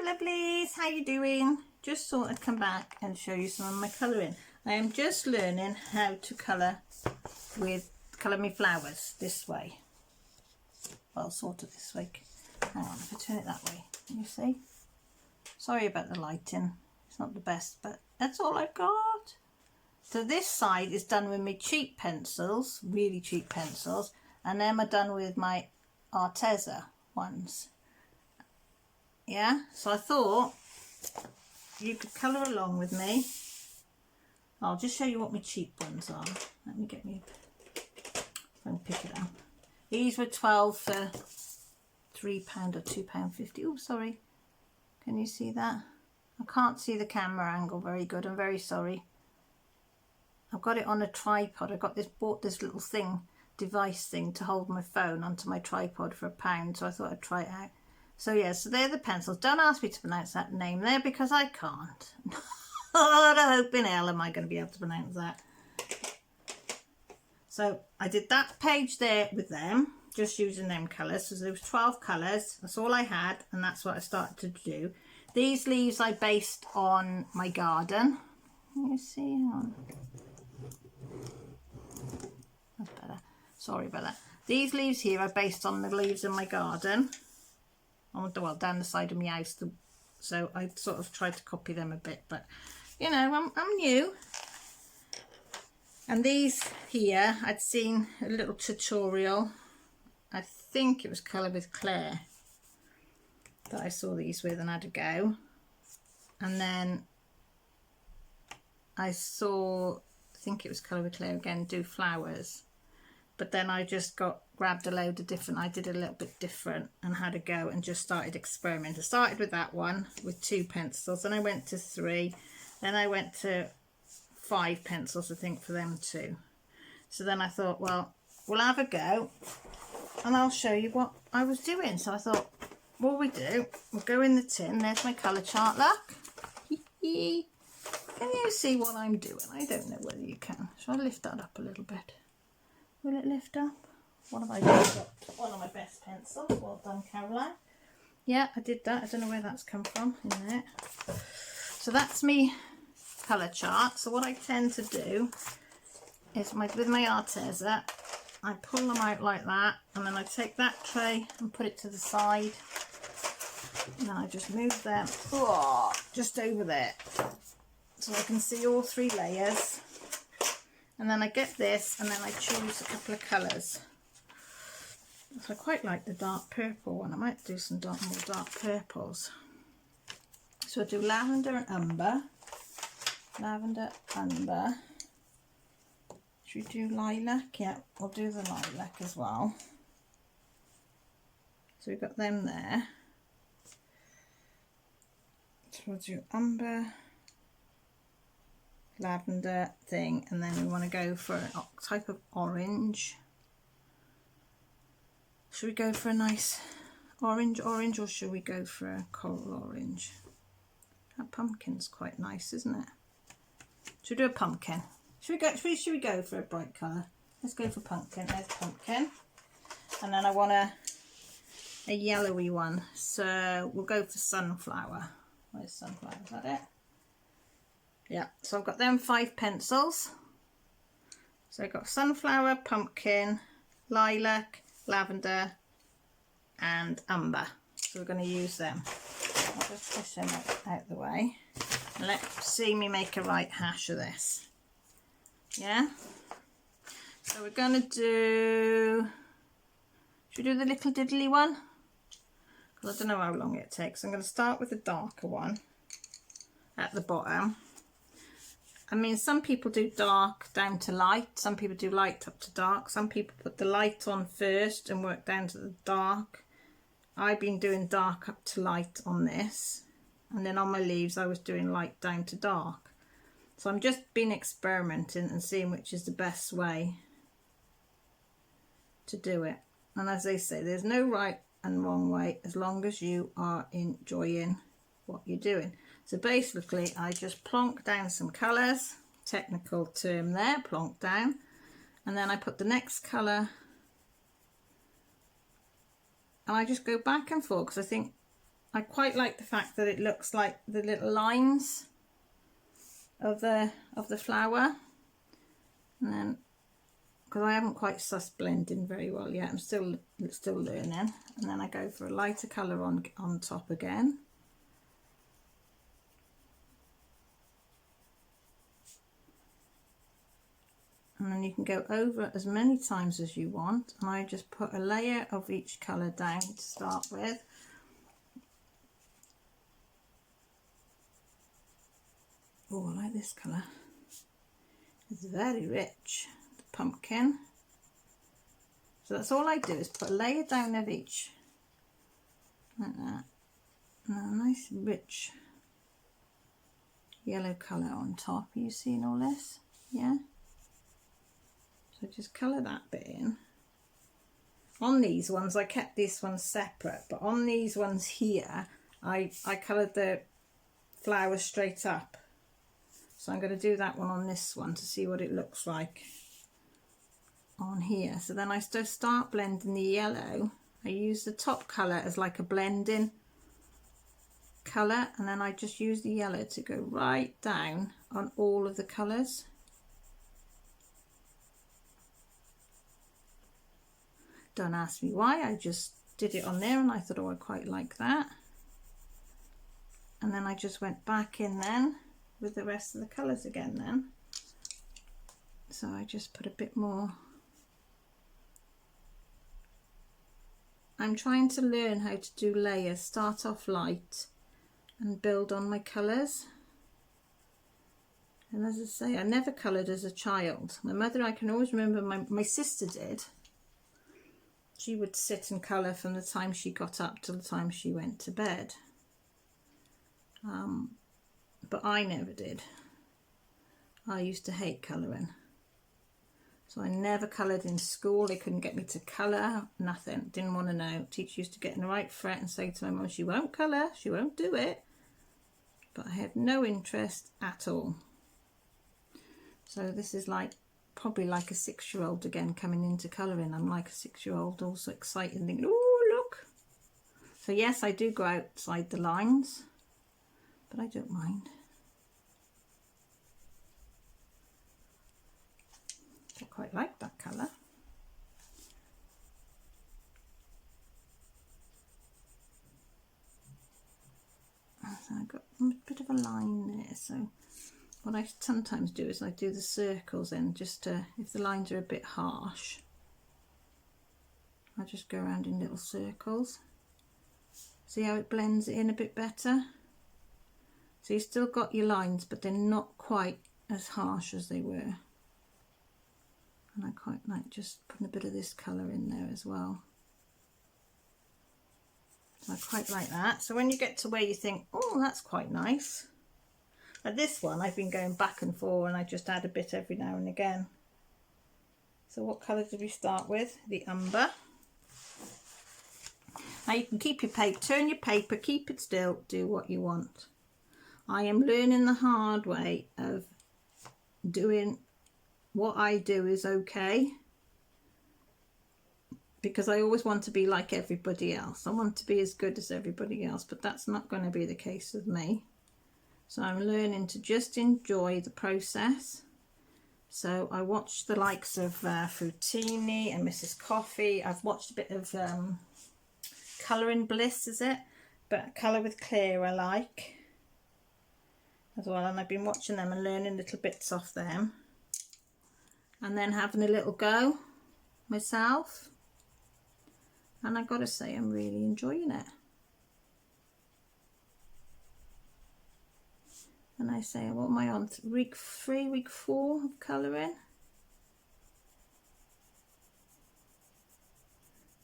my lovelies, how you doing? Just thought I'd come back and show you some of my colouring. I am just learning how to colour my flowers this way. Well, sort of this way. Hang on, if I turn it that way, can you see? Sorry about the lighting, it's not the best, but that's all I've got. So this side is done with my cheap pencils, really cheap pencils, and then I'm done with my Arteza ones. Yeah, so I thought you could colour along with me. I'll just show you what my cheap ones are. Let me get me, if I can pick it up. These were 12 for £3 or £2.50. Oh, sorry. Can you see that? I can't see the camera angle very good. I'm very sorry. I've got it on a tripod. I bought this little device thing to hold my phone onto my tripod for £1, so I thought I'd try it out. So yeah, so they're the pencils. Don't ask me to pronounce that name there because I can't. Oh, I hope in hell am I going to be able to pronounce that. So I did that page there with them, just using them colours. So there was 12 colours. That's all I had, and that's what I started to do. These leaves I based on my garden. Can you see? Hang on. That's better. Sorry about that. These leaves here are based on the leaves in my garden. Well, down the side of my house. So I sort of tried to copy them a bit, but you know, I'm new. And these here, I'd seen a little tutorial. I think it was Colour with Claire that I saw these with and had a go. And then I think it was Colour with Claire again, do flowers. But then I just grabbed a load of different, I did a little bit different and had a go and just started experimenting. I started with that one with 2 pencils, then I went to 3, then I went to 5 pencils, I think, for them too. So then I thought, well, we'll have a go and I'll show you what I was doing. So I thought, what we do, we'll go in the tin. There's my colour chart, look. Can you see what I'm doing? I don't know whether you can. Shall I lift that up a little bit? Will it lift up? What have I got? One of my best pencils. Well done, Caroline. Yeah, I did that. I don't know where that's come from in there. So that's me colour chart. So what I tend to do is with my Arteza, I pull them out like that, and then I take that tray and put it to the side, and then I just move them just over there so I can see all 3 layers. And then I get this, and then I choose a couple of colours. So I quite like the dark purple one. I might do some more dark purples. So I do lavender and umber. Lavender, umber. Should we do lilac? Yeah, we'll do the lilac as well. So we've got them there. So we'll do umber, lavender thing, and then we want to go for a type of orange. Should we go for a nice orange, or should we go for a coral orange? That pumpkin's quite nice, isn't it? Should we do a pumpkin? Should we go for a bright colour? Let's go for pumpkin. There's pumpkin. And then I want a yellowy one, so we'll go for sunflower. Where's sunflower? Is that it? Yeah, so I've got them 5 pencils. So I've got sunflower, pumpkin, lilac, lavender and umber. So we're going to use them. I'll just push them out the way. And let's see me make a right hash of this. Yeah? So we're going to do... Should we do the little diddly one? Because I don't know how long it takes. I'm going to start with the darker one at the bottom. I mean, some people do dark down to light. Some people do light up to dark. Some people put the light on first and work down to the dark. I've been doing dark up to light on this. And then on my leaves, I was doing light down to dark. So I'm just been experimenting and seeing which is the best way to do it. And as they say, there's no right and wrong way as long as you are enjoying what you're doing. So basically I just plonk down some colours, technical term there, plonk down, and then I put the next colour and I just go back and forth because I think I quite like the fact that it looks like the little lines of the flower. And then, because I haven't quite sussed blending very well yet, I'm still learning. And then I go for a lighter colour on top again. And then you can go over as many times as you want, and I just put a layer of each colour down to start with. Oh, I like this colour. It's very rich, the pumpkin. So that's all I do, is put a layer down of each, like that. And a nice rich yellow colour on top. Are you seeing all this? Yeah? So just colour that bit in. On these ones, I kept this one separate, but on these ones here, I coloured the flowers straight up. So I'm going to do that one on this one to see what it looks like on here. So then I start blending the yellow. I use the top colour as like a blending colour, and then I just use the yellow to go right down on all of the colours. Don't ask me why, I just did it on there and I thought, oh, I quite like that. And then I just went back in then with the rest of the colours again then. So I just put a bit more. I'm trying to learn how to do layers, start off light and build on my colours. And as I say, I never coloured as a child. My mother, I can always remember, my sister did. She would sit and colour from the time she got up till the time she went to bed. But I never did. I used to hate colouring. So I never coloured in school. They couldn't get me to colour, nothing. Didn't want to know. Teacher used to get in the right fret and say to my mum, she won't colour, she won't do it. But I had no interest at all. So this is like, probably like a 6-year-old again coming into colouring. I'm like a 6-year-old, also excited and thinking, oh, look. So yes, I do go outside the lines, but I don't mind. I quite like that colour. So I've got a bit of a line there, so what I sometimes do is I do the circles in, just to, if the lines are a bit harsh, I just go around in little circles. See how it blends it in a bit better? So you've still got your lines, but they're not quite as harsh as they were. And I quite like just putting a bit of this colour in there as well. So I quite like that. So when you get to where you think, oh, that's quite nice. At this one, I've been going back and forth and I just add a bit every now and again. So what colour did we start with? The umber. Now you can keep your paper, turn your paper, keep it still, do what you want. I am learning the hard way of doing what I do is okay, because I always want to be like everybody else. I want to be as good as everybody else, but that's not going to be the case with me. So I'm learning to just enjoy the process. So I watched the likes of Fruitini and Mrs. Coffee. I've watched a bit of Colouring Bliss, is it? But Colour with Clear I like as well. And I've been watching them and learning little bits off them. And then having a little go myself. And I've got to say, I'm really enjoying it. And I say, what am I on? Week 3, week 4 of colouring.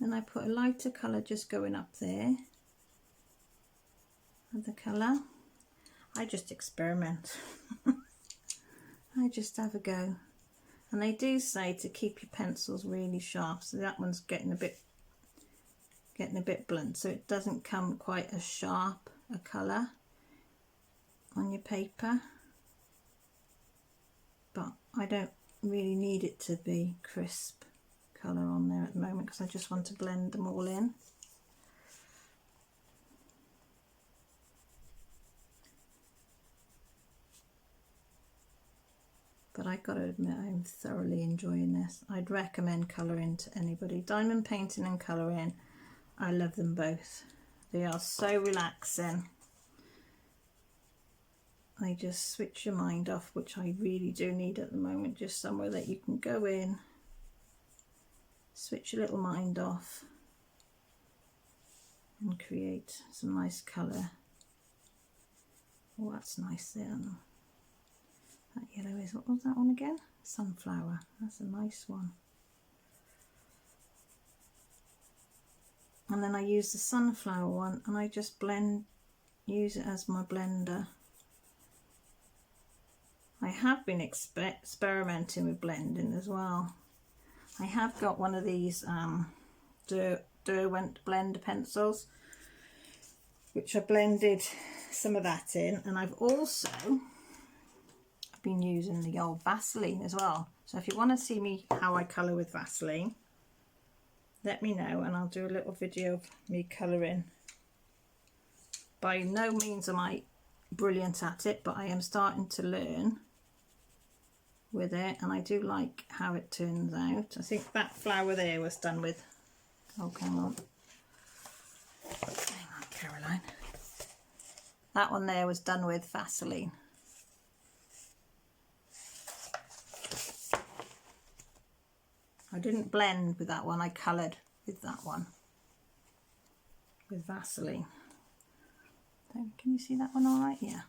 Then I put a lighter colour just going up there. And the colour. I just experiment. I just have a go. And they do say to keep your pencils really sharp. So that one's getting a bit blunt. So it doesn't come quite as sharp a colour on your paper, but I don't really need it to be crisp colour on there at the moment because I just want to blend them all in. But I gotta admit, I'm thoroughly enjoying this. I'd recommend colouring to anybody. Diamond painting and colouring, I love them both. They are so relaxing. They just switch your mind off, which I really do need at the moment. Just somewhere that you can go in, switch your little mind off, and create some nice colour. Oh, that's nice there. That yellow is, what was that one again? Sunflower. That's a nice one. And then I use the sunflower one and I just use it as my blender. I have been experimenting with blending as well. I have got one of these Derwent blender pencils, which I blended some of that in, and I've also been using the old Vaseline as well. So if you want to see me how I colour with Vaseline, let me know and I'll do a little video of me colouring. By no means am I brilliant at it, but I am starting to learn with it, and I do like how it turns out. I think that flower there was done with, oh come on, hang on Caroline, that one there was done with Vaseline. I didn't blend with that one, I coloured with that one with Vaseline. Can you see that one all right? Yeah.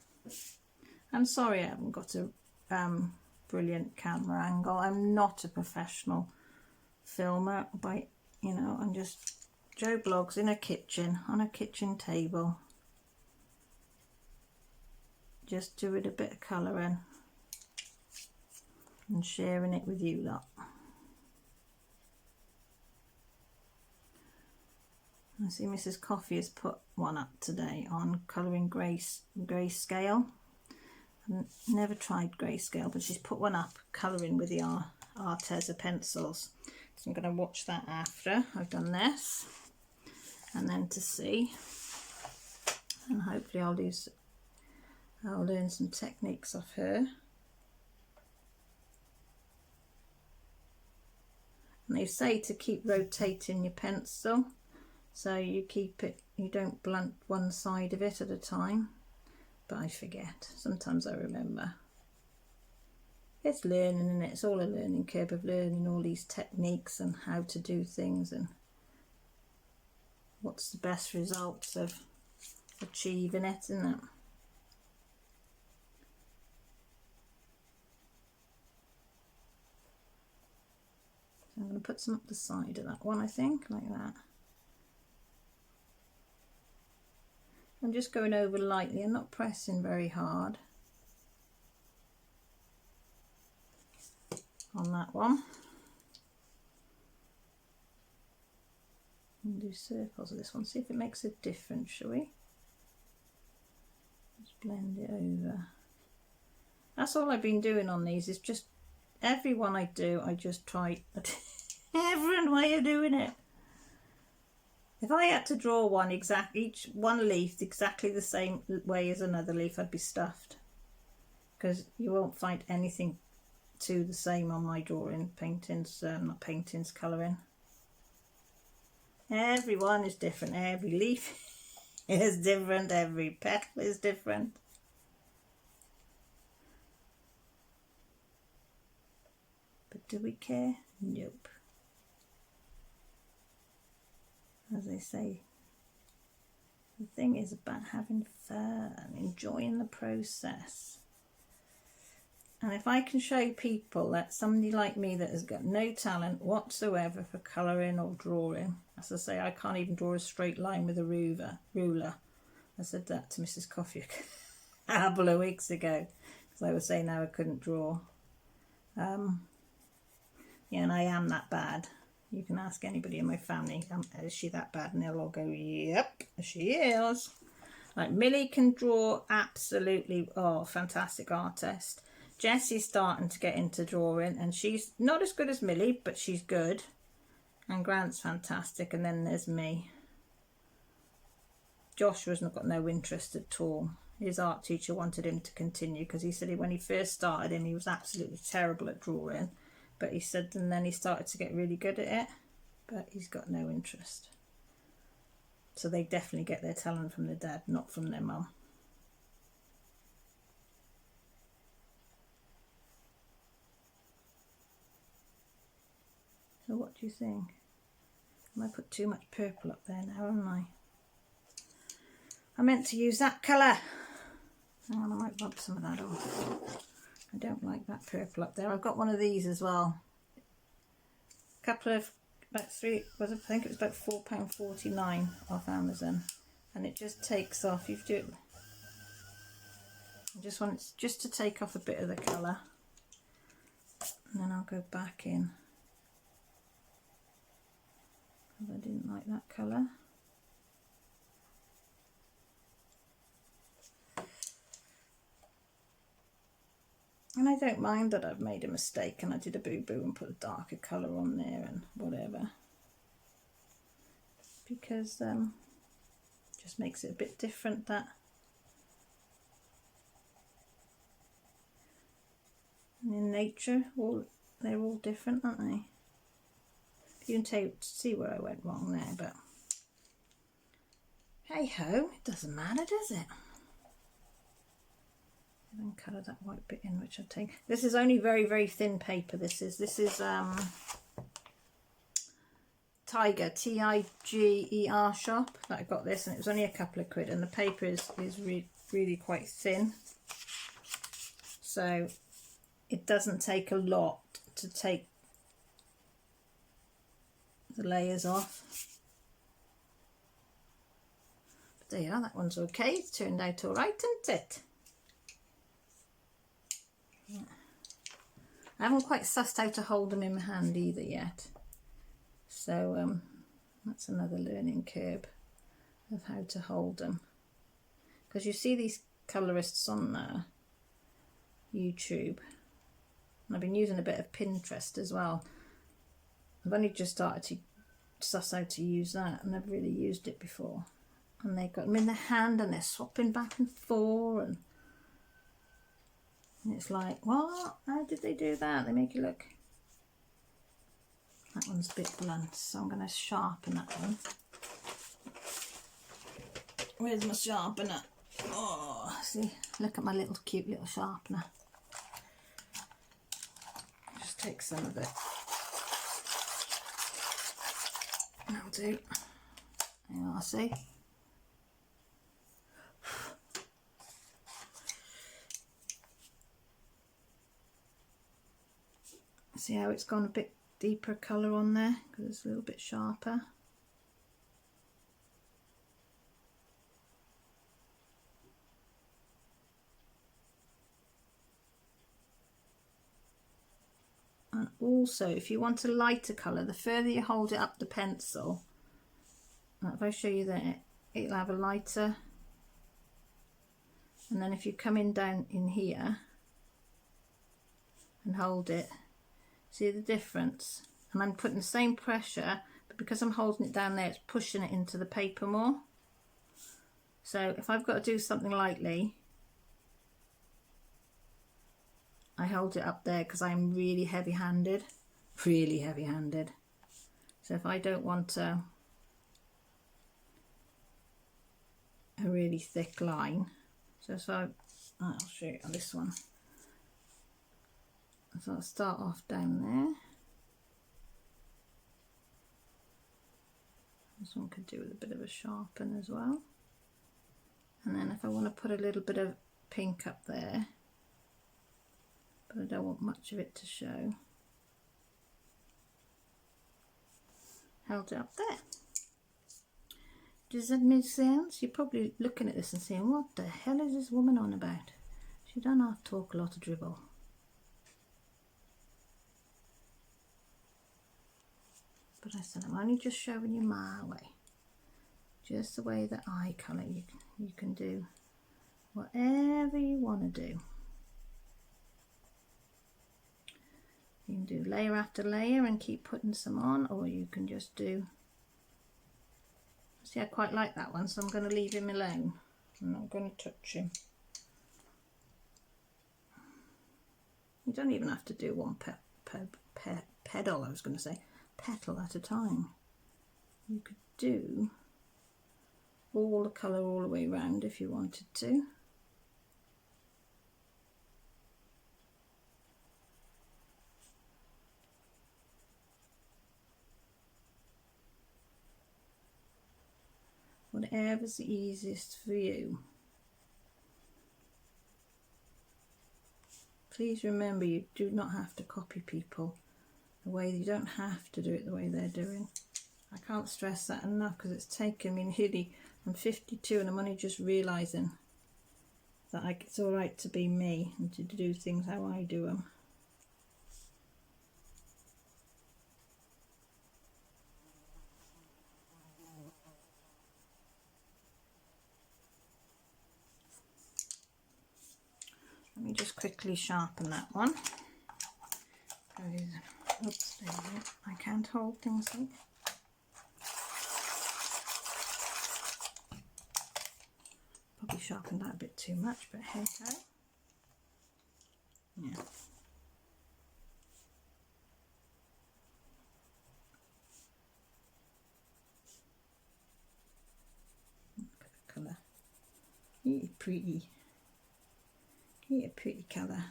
I'm sorry I haven't got a brilliant camera angle. I'm not a professional filmer, but you know, I'm just Joe Blogs in a kitchen, on a kitchen table, just doing a bit of colouring and sharing it with you lot. I see Mrs. Coffee has put one up today on colouring grayscale. I've never tried grayscale, but she's put one up colouring with the Arteza pencils. So I'm going to watch that after I've done this, and then to see, and hopefully I'll learn some techniques off her. And they say to keep rotating your pencil, so you keep it, you don't blunt one side of it at a time. But I forget. Sometimes I remember. It's learning, and it's all a learning curve of learning all these techniques and how to do things and what's the best results of achieving it, isn't it? So I'm going to put some up the side of that one, I think, like that. I'm just going over lightly, I'm not pressing very hard on that one. And do circles of this one, see if it makes a difference, shall we? Just blend it over. That's all I've been doing on these, is just every one I do, I just try a different way of doing it. If I had to draw one each one leaf exactly the same way as another leaf, I'd be stuffed, because you won't find anything the same on my drawing, paintings, not paintings, colouring. Every one is different, every leaf is different, every petal is different. But do we care? Nope. As they say, the thing is about having fun, enjoying the process. And if I can show people that somebody like me that has got no talent whatsoever for colouring or drawing, as I say, I can't even draw a straight line with a ruler. I said that to Mrs. Coffee a couple of weeks ago, because I was saying how I couldn't draw. Yeah, and I am that bad. You can ask anybody in my family, is she that bad? And they'll all go, yep, she is. Like Millie can draw absolutely, oh, fantastic artist. Jessie's starting to get into drawing, and she's not as good as Millie, but she's good. And Grant's fantastic, and then there's me. Joshua's not got no interest at all. his art teacher wanted him to continue, because he said when he first started him, he was absolutely terrible at drawing, but he said and then he started to get really good at it, but he's got no interest. So they definitely get their talent from their dad, not from their mum. So what do you think? I might put too much purple up there now, haven't I? I meant to use that colour. Hang on, I might rub some of that off. I don't like that purple up there. I've got one of these as well. A couple of, about three, I think it was about £4.49 off Amazon. And it just takes off, you do it. I just want it just to take off a bit of the colour. And then I'll go back in. Because I didn't like that colour. And I don't mind that I've made a mistake and I did a boo-boo and put a darker colour on there and whatever. Because just makes it a bit different, that. And in nature, they're all different, aren't they? You can see where I went wrong there, but hey ho, it doesn't matter, does it? And then colour that white bit in, which I take. This is only very, very thin paper. This is Tiger, Tiger shop that I got this, and it was only a couple of quid, and the paper is really quite thin, so it doesn't take a lot to take the layers off. But there you are, that one's okay. It's turned out all right, isn't it? Yeah. I haven't quite sussed how to hold them in my hand either yet, so that's another learning curve of how to hold them, because you see these colourists on YouTube, and I've been using a bit of Pinterest as well. I've only just started to suss how to use that, and I've really used it before. And they've got them in their hand and they're swapping back and forth, and it's like, what? How did they do that? They make it look... That one's a bit blunt, so I'm going to sharpen that one. Where's my sharpener? Oh, see, look at my little cute little sharpener. Just take some of it. That'll do. There you are, see? See how it's gone a bit deeper colour on there, because it's a little bit sharper. And also, if you want a lighter colour, the further you hold it up the pencil, if I show you there, it'll have a lighter, and then if you come in down in here and hold it, see the difference? And I'm putting the same pressure, but because I'm holding it down there, it's pushing it into the paper more. So if I've got to do something lightly, I hold it up there because I'm really heavy-handed, So if I don't want a really thick line, so I'll show you on this one. So I'll start off down there. This one could do with a bit of a sharpen as well. And then if I want to put a little bit of pink up there, but I don't want much of it to show, held it up there. Does that make sense? You're probably looking at this and saying, what the hell is this woman on about? She don't have to talk a lot of dribble. But I said, I'm only just showing you my way. Just the way that I colour. You can do whatever you want to do. You can do layer after layer and keep putting some on, or you can just do... See, I quite like that one, so I'm going to leave him alone. I'm not going to touch him. You don't even have to do one pedal, I was going to say, petal at a time. You could do all the colour all the way around if you wanted to. Whatever's the easiest for you. Please remember, you do not have to copy people the way, you don't have to do it the way they're doing. I can't stress that enough because it's taken me nearly, I'm 52 and I'm only just realising that it's alright to be me and to do things how I do them. Let me just quickly sharpen that one. Oops, there you go. I can't hold things like. Probably sharpened that a bit too much, but hey ho. Yeah. Look at the colour. Really pretty. Yeah, pretty colour.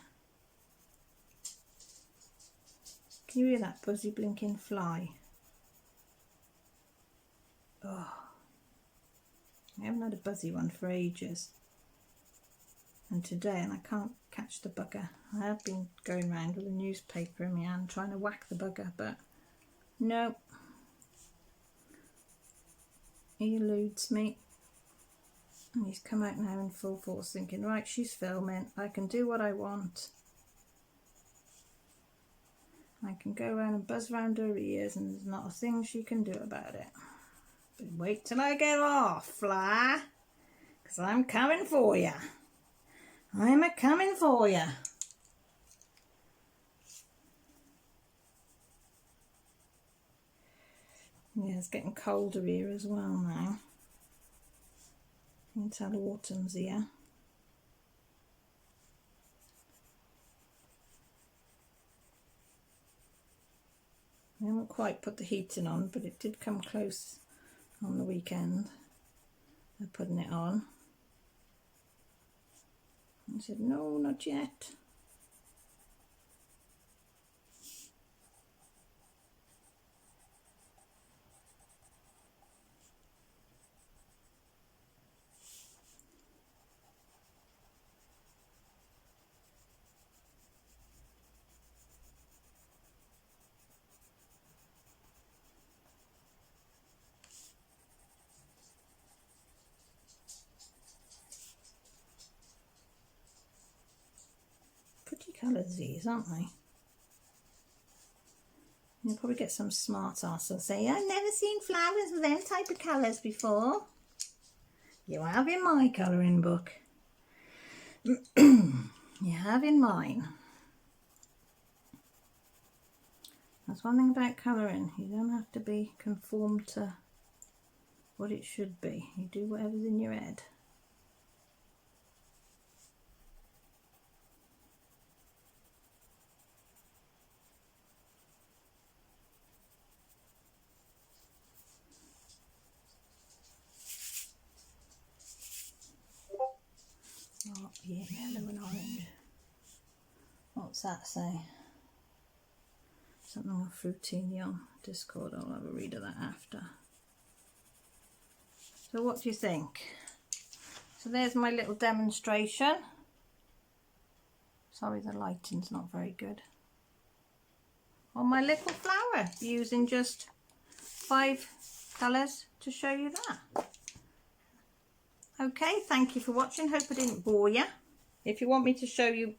Can you hear that buzzy blinking fly? Oh, I haven't had a buzzy one for ages. And today, and I can't catch the bugger. I have been going around with a newspaper in my hand trying to whack the bugger, but no. He eludes me. And he's come out now in full force thinking, right, she's filming, I can do what I want. I can go around and buzz around her ears and there's not a thing she can do about it. But wait till I get off, fly, because I'm coming for you. I'm a-coming for you. Yeah, it's getting colder here as well now. You can tell autumn's here. I haven't quite put the heating on, but it did come close on the weekend of putting it on. I said, no, not yet. Pretty colours these, aren't they? You'll probably get some smart arse who'll say, I've never seen flowers with them type of colours before. You have in my colouring book. You have in mine. That's one thing about colouring. You don't have to be conformed to what it should be. You do whatever's in your head. Oh, yeah, yellow and orange. What's that say? Something on Fruitini on Discord. I'll have a read of that after. So what do you think? So there's my little demonstration. Sorry, the lighting's not very good. On my little flower, using just 5 colours to show you that. Okay, thank you for watching. Hope I didn't bore you. If you want me to show you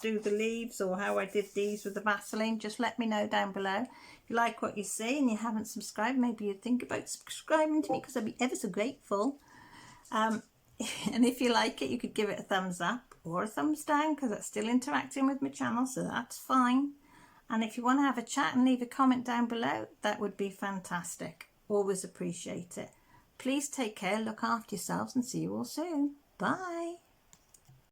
do the leaves or how I did these with the Vaseline, just let me know down below. If you like what you see and you haven't subscribed, maybe you'd think about subscribing to me because I'd be ever so grateful. And if you like it, you could give it a thumbs up or a thumbs down because that's still interacting with my channel, so that's fine. And if you want to have a chat and leave a comment down below, that would be fantastic. Always appreciate it. Please take care, look after yourselves, and see you all soon. Bye.